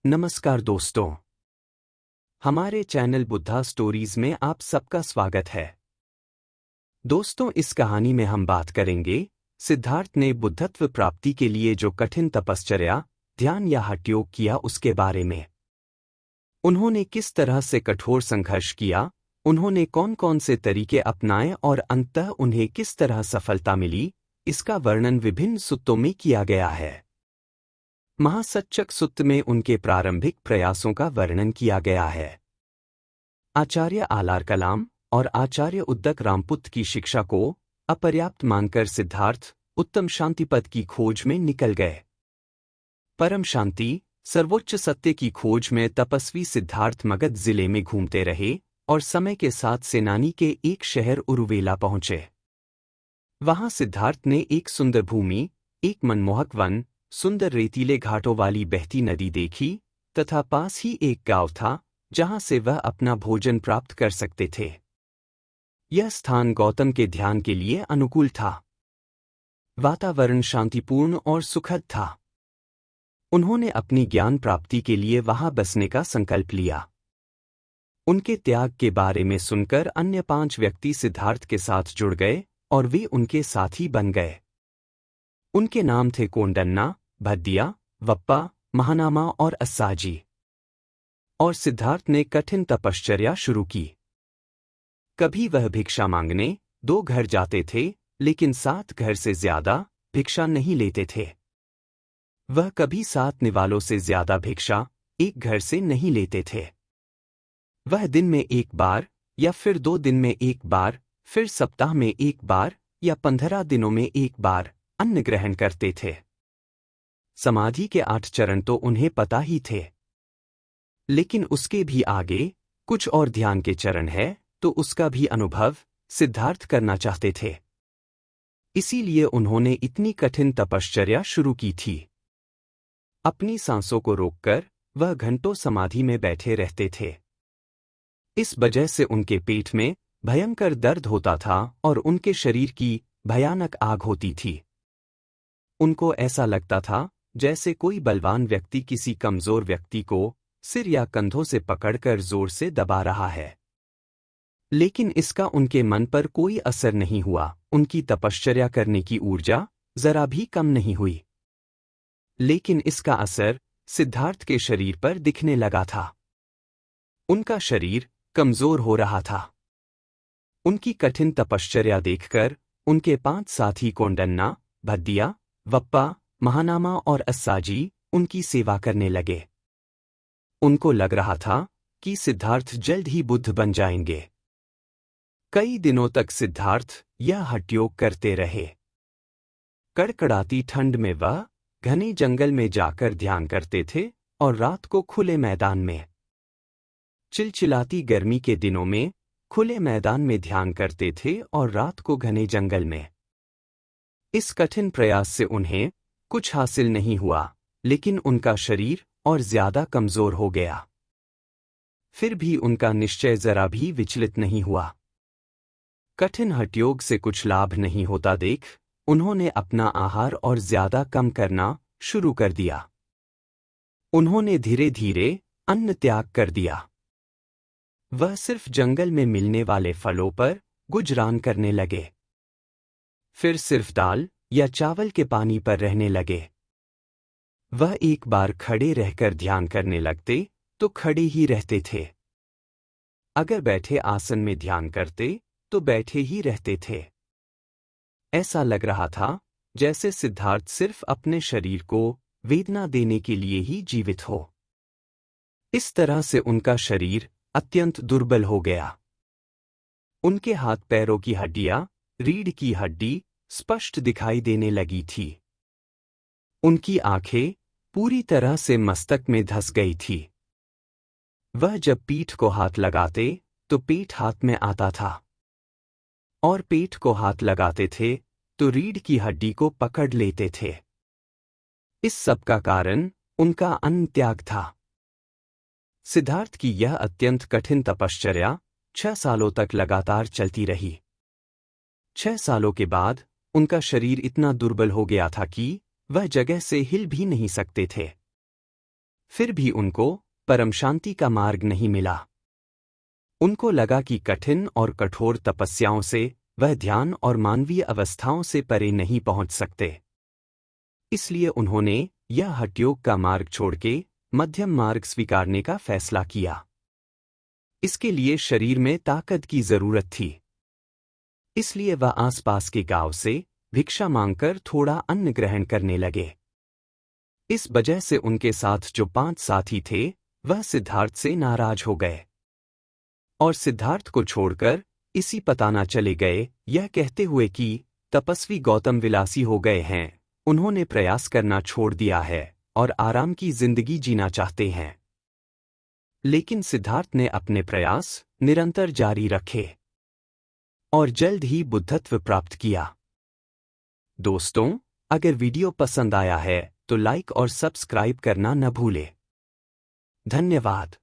नमस्कार दोस्तों, हमारे चैनल बुद्धा स्टोरीज में आप सबका स्वागत है। दोस्तों, इस कहानी में हम बात करेंगे सिद्धार्थ ने बुद्धत्व प्राप्ति के लिए जो कठिन तपश्चर्या, ध्यान या हठ योग किया उसके बारे में। उन्होंने किस तरह से कठोर संघर्ष किया, उन्होंने कौन कौन से तरीके अपनाए और अंततः उन्हें किस तरह सफलता मिली, इसका वर्णन विभिन्न सुत्तों में किया गया है। महासच्चक सुत्त में उनके प्रारंभिक प्रयासों का वर्णन किया गया है। आचार्य आलार कलाम और आचार्य उद्दक रामपुत की शिक्षा को अपर्याप्त मानकर सिद्धार्थ उत्तम शांतिपद की खोज में निकल गए। परम शांति, सर्वोच्च सत्य की खोज में तपस्वी सिद्धार्थ मगध जिले में घूमते रहे और समय के साथ सेनानी के एक शहर उरुवेला पहुंचे। वहां सिद्धार्थ ने एक सुंदर भूमि, एक मनमोहक वन, सुंदर रेतीले घाटों वाली बहती नदी देखी तथा पास ही एक गांव था जहां से वह अपना भोजन प्राप्त कर सकते थे। यह स्थान गौतम के ध्यान के लिए अनुकूल था। वातावरण शांतिपूर्ण और सुखद था। उन्होंने अपनी ज्ञान प्राप्ति के लिए वहां बसने का संकल्प लिया। उनके त्याग के बारे में सुनकर अन्य 5 व्यक्ति सिद्धार्थ के साथ जुड़ गए और वे उनके साथी बन गए। उनके नाम थे कोंडन्ना, भद्दिया, वप्पा, महानामा और अस्साजी। और सिद्धार्थ ने कठिन तपश्चर्या शुरू की। कभी वह भिक्षा मांगने 2 घर जाते थे, लेकिन 7 घर से ज्यादा भिक्षा नहीं लेते थे। वह कभी 7 निवालों से ज्यादा भिक्षा 1 घर से नहीं लेते थे। वह दिन में 1 बार या फिर 2 दिन में 1 बार, फिर सप्ताह में 1 बार या 15 दिनों में 1 बार अन्न ग्रहण करते थे। समाधि के 8 चरण तो उन्हें पता ही थे, लेकिन उसके भी आगे कुछ और ध्यान के चरण है तो उसका भी अनुभव सिद्धार्थ करना चाहते थे। इसीलिए उन्होंने इतनी कठिन तपश्चर्या शुरू की थी। अपनी सांसों को रोककर वह घंटों समाधि में बैठे रहते थे। इस वजह से उनके पेट में भयंकर दर्द होता था और उनके शरीर की भयानक आग होती थी। उनको ऐसा लगता था जैसे कोई बलवान व्यक्ति किसी कमजोर व्यक्ति को सिर या कंधों से पकड़कर जोर से दबा रहा है। लेकिन इसका उनके मन पर कोई असर नहीं हुआ। उनकी तपश्चर्या करने की ऊर्जा जरा भी कम नहीं हुई। लेकिन इसका असर सिद्धार्थ के शरीर पर दिखने लगा था। उनका शरीर कमजोर हो रहा था। उनकी कठिन तपश्चर्या देखकर उनके 5 साथी कोंडन्ना, भद्दिया, वप्पा, महानामा और अस्साजी उनकी सेवा करने लगे। उनको लग रहा था कि सिद्धार्थ जल्द ही बुद्ध बन जाएंगे। कई दिनों तक सिद्धार्थ यह हठ योग करते रहे। कड़कड़ाती ठंड में वह घने जंगल में जाकर ध्यान करते थे और रात को खुले मैदान में। चिलचिलाती गर्मी के दिनों में खुले मैदान में ध्यान करते थे और रात को घने जंगल में। इस कठिन प्रयास से उन्हें कुछ हासिल नहीं हुआ, लेकिन उनका शरीर और ज्यादा कमजोर हो गया। फिर भी उनका निश्चय जरा भी विचलित नहीं हुआ। कठिन हठ योग से कुछ लाभ नहीं होता देख उन्होंने अपना आहार और ज्यादा कम करना शुरू कर दिया। उन्होंने धीरे धीरे अन्न त्याग कर दिया। वह सिर्फ जंगल में मिलने वाले फलों पर गुजरान करने लगे। फिर सिर्फ दाल या चावल के पानी पर रहने लगे। वह एक बार खड़े रहकर ध्यान करने लगते तो खड़े ही रहते थे। अगर बैठे आसन में ध्यान करते तो बैठे ही रहते थे। ऐसा लग रहा था जैसे सिद्धार्थ सिर्फ अपने शरीर को वेदना देने के लिए ही जीवित हो। इस तरह से उनका शरीर अत्यंत दुर्बल हो गया। उनके हाथ पैरों की हड्डियां, रीढ़ की हड्डी स्पष्ट दिखाई देने लगी थी। उनकी आंखें पूरी तरह से मस्तक में धंस गई थी। वह जब पीठ को हाथ लगाते तो पेट हाथ में आता था, और पेट को हाथ लगाते थे तो रीढ़ की हड्डी को पकड़ लेते थे। इस सब का कारण उनका अन्न त्याग था। सिद्धार्थ की यह अत्यंत कठिन तपश्चर्या 6 सालों तक लगातार चलती रही। 6 सालों के बाद उनका शरीर इतना दुर्बल हो गया था कि वह जगह से हिल भी नहीं सकते थे। फिर भी उनको परम शांति का मार्ग नहीं मिला। उनको लगा कि कठिन और कठोर तपस्याओं से वह ध्यान और मानवीय अवस्थाओं से परे नहीं पहुंच सकते। इसलिए उन्होंने यह हठयोग का मार्ग छोड़ के मध्यम मार्ग स्वीकारने का फैसला किया। इसके लिए शरीर में ताकत की जरूरत थी। इसलिए वह आसपास के गांव से भिक्षा मांगकर थोड़ा अन्न ग्रहण करने लगे। इस वजह से उनके साथ जो 5 साथी थे वह सिद्धार्थ से नाराज हो गए और सिद्धार्थ को छोड़कर इसी पताना चले गए, यह कहते हुए कि तपस्वी गौतम विलासी हो गए हैं, उन्होंने प्रयास करना छोड़ दिया है और आराम की जिंदगी जीना चाहते हैं। लेकिन सिद्धार्थ ने अपने प्रयास निरंतर जारी रखे और जल्द ही बुद्धत्व प्राप्त किया। दोस्तों, अगर वीडियो पसंद आया है तो लाइक और सब्सक्राइब करना न भूलें। धन्यवाद।